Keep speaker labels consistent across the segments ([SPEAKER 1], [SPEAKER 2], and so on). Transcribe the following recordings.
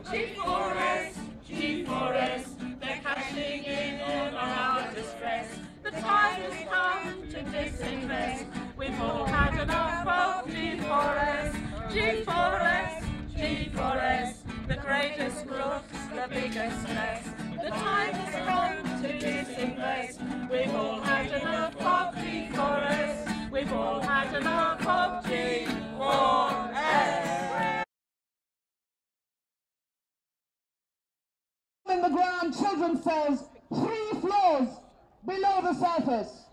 [SPEAKER 1] G4S, G4S, they're cashing in on our distress. The time has come to disinvest. We've all had enough of G4S, G4S, G4S, the greatest crooks, the biggest mess. The time has come to disinvest. We've all had enough of G4S. We've all had enough of G4S.
[SPEAKER 2] In the ground, children's cells 3 floors below the surface.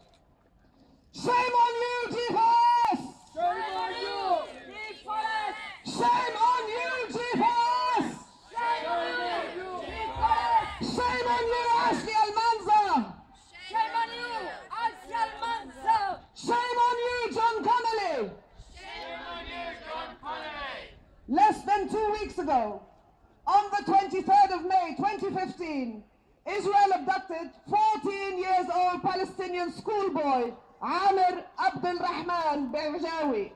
[SPEAKER 2] Shame on you, G4S!
[SPEAKER 3] Shame on you, G4S!
[SPEAKER 2] Shame on you, G4S!
[SPEAKER 3] Shame on you, G4S!
[SPEAKER 2] Shame on you, Ashley Almanza!
[SPEAKER 3] Shame on you, Ashley Almanza!
[SPEAKER 2] Shame on you, John Connolly!
[SPEAKER 3] Shame on you, John Connolly!
[SPEAKER 2] Less than 2 weeks ago, on the 23rd of May 2015, Israel abducted 14 years old Palestinian schoolboy Amir Abdel Rahman Berjawi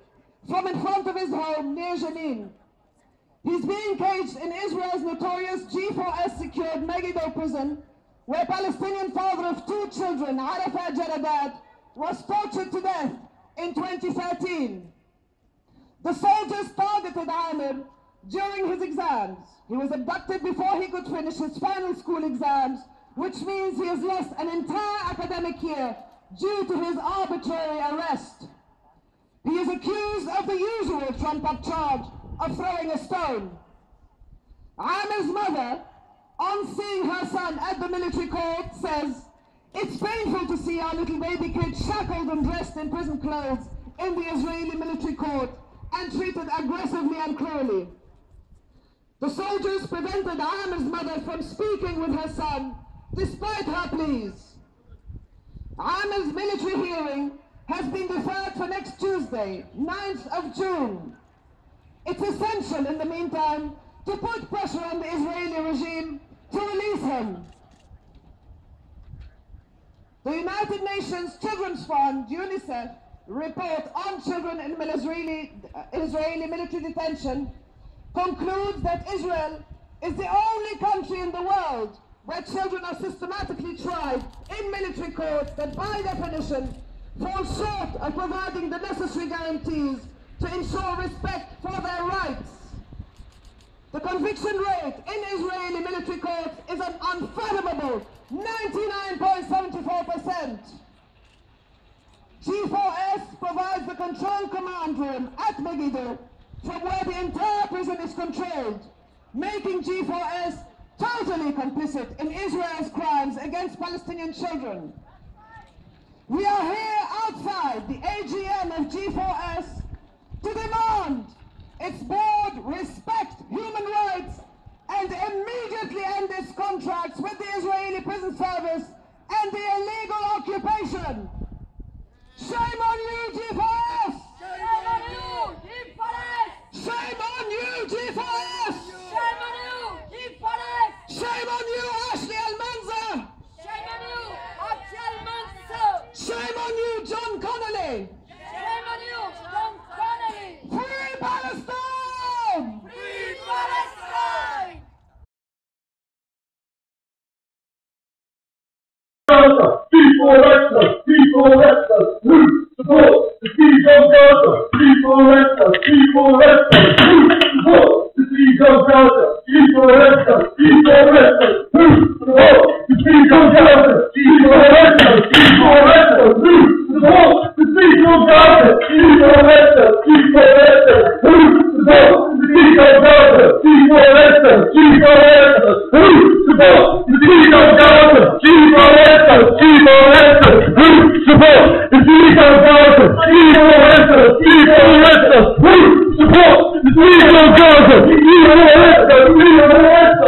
[SPEAKER 2] from in front of his home near Jenin. He's being caged in Israel's notorious G4S secured Megiddo prison, where Palestinian father of 2 children, Arafat Jaradat, was tortured to death in 2013. The soldiers targeted Amir during his exams. He was abducted before he could finish his final school exams, which means he has lost an entire academic year due to his arbitrary arrest. He is accused of the usual trump-up charge of throwing a stone. Amir's mother, on seeing her son at the military court, says, "It's painful to see our little baby kid shackled and dressed in prison clothes in the Israeli military court and treated aggressively and cruelly." The soldiers prevented Amir's mother from speaking with her son, despite her pleas. Amir's military hearing has been deferred for next Tuesday, 9th of June. It's essential in the meantime to put pressure on the Israeli regime to release him. The United Nations Children's Fund, UNICEF, report on children in Israeli military detention concludes that Israel is the only country in the world where children are systematically tried in military courts that, by definition, fall short of providing the necessary guarantees to ensure respect for their rights. The conviction rate in Israeli military courts is an unfathomable 99.74%. G4S provides the control command room at Megiddo from where the entire prison is controlled, making G4S totally complicit in Israel's crimes against Palestinian children. We are here outside the AGM of G4S to demand its board respect human rights and immediately end its contracts with the Israeli prison service and the illegal occupation. Shame on you, G4S!
[SPEAKER 3] Shame on you, G4S!
[SPEAKER 2] Shame on you, G4S!
[SPEAKER 3] Shame on you, G4S!
[SPEAKER 2] Shame on you, Ashley Almanza!
[SPEAKER 3] Shame on you, Ashley Almanza!
[SPEAKER 2] Shame on you, John Connolly!
[SPEAKER 3] Shame on you, John Connolly!
[SPEAKER 2] Free Palestine!
[SPEAKER 3] Free Palestine!
[SPEAKER 4] G4S, G4S, support the siege of Gaza. G4S, G4S, support the siege of Gaza. G4S, G4S, support the siege of Gaza. G4S, G4S, support the siege of Gaza. G4S, G4S, support the siege of Gaza. G4S, G4S, support the siege of Gaza. G4S, G4S, support the siege of Gaza. G4S, G4S, support the siege of Gaza. G4S, G4S, support the siege of Gaza. G4S, G4S,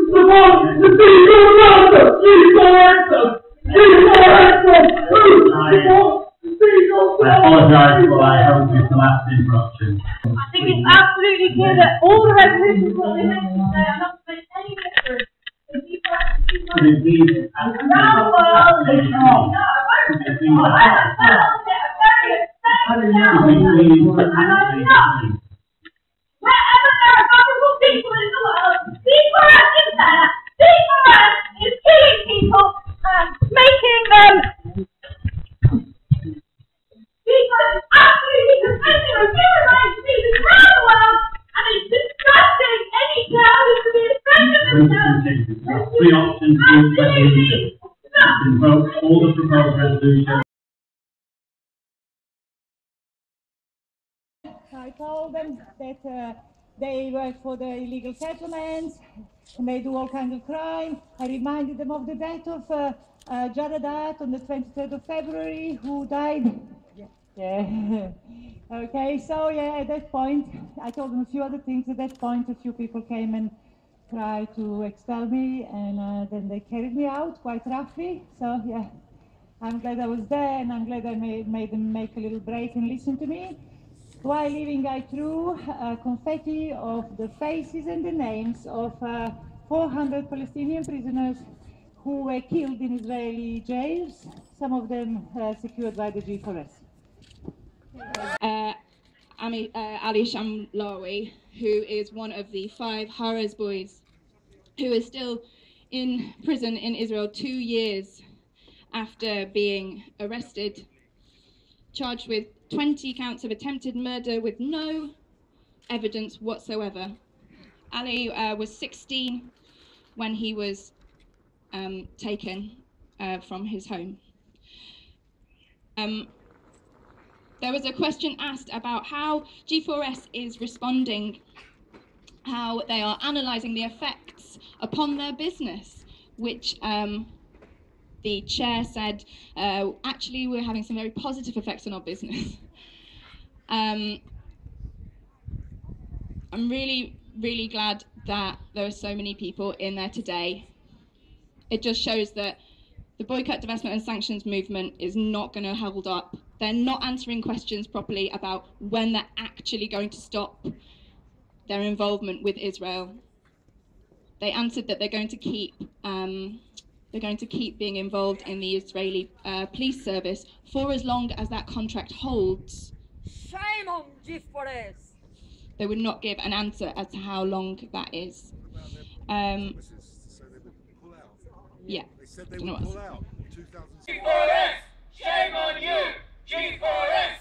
[SPEAKER 4] support the siege of Gaza. I apologise for that. I hope it's the last interruption.
[SPEAKER 5] I think it's absolutely clear that all the resolutions that we mentioned today are not going to make any difference. Wherever there are vulnerable people in the world, disgracing our human rights abuses around the world, and it's disgusting any terrorist to be a friend of themselves.
[SPEAKER 4] Three options to resolution. Invoke all the proposed resolutions.
[SPEAKER 6] I told them that they work for the illegal settlements and they do all kinds of crime. I reminded them of the death of Jaradat on the 23rd of February, who died. Yeah. Okay, so yeah, at that point, I told them a few other things. At that point, a few people came and tried to expel me, and then they carried me out quite roughly. So yeah, I'm glad I was there, and I'm glad I made them make a little break and listen to me. While leaving, I threw confetti of the faces and the names of 400 Palestinian prisoners who were killed in Israeli jails, some of them secured by the G4S.
[SPEAKER 1] Ali Shamlawi, who is one of the 5 Harez boys, who is still in prison in Israel 2 years after being arrested, charged with 20 counts of attempted murder with no evidence whatsoever. Ali was 16 when he was taken from his home. There was a question asked about how G4S is responding, how they are analysing the effects upon their business, which the chair said, actually we're having some very positive effects on our business. I'm really glad that there are so many people in there today. It just shows that the boycott, divestment and sanctions movement is not going to hold up. They're not answering questions properly about when they're actually going to stop their involvement with Israel. They answered that they're going to keep being involved in the Israeli police service for as long as that contract holds.
[SPEAKER 3] Shame on G4S.
[SPEAKER 1] They would not give an answer as to how long that is. Yeah.
[SPEAKER 7] They said they would pull out.
[SPEAKER 1] G4S, shame on you! G4S,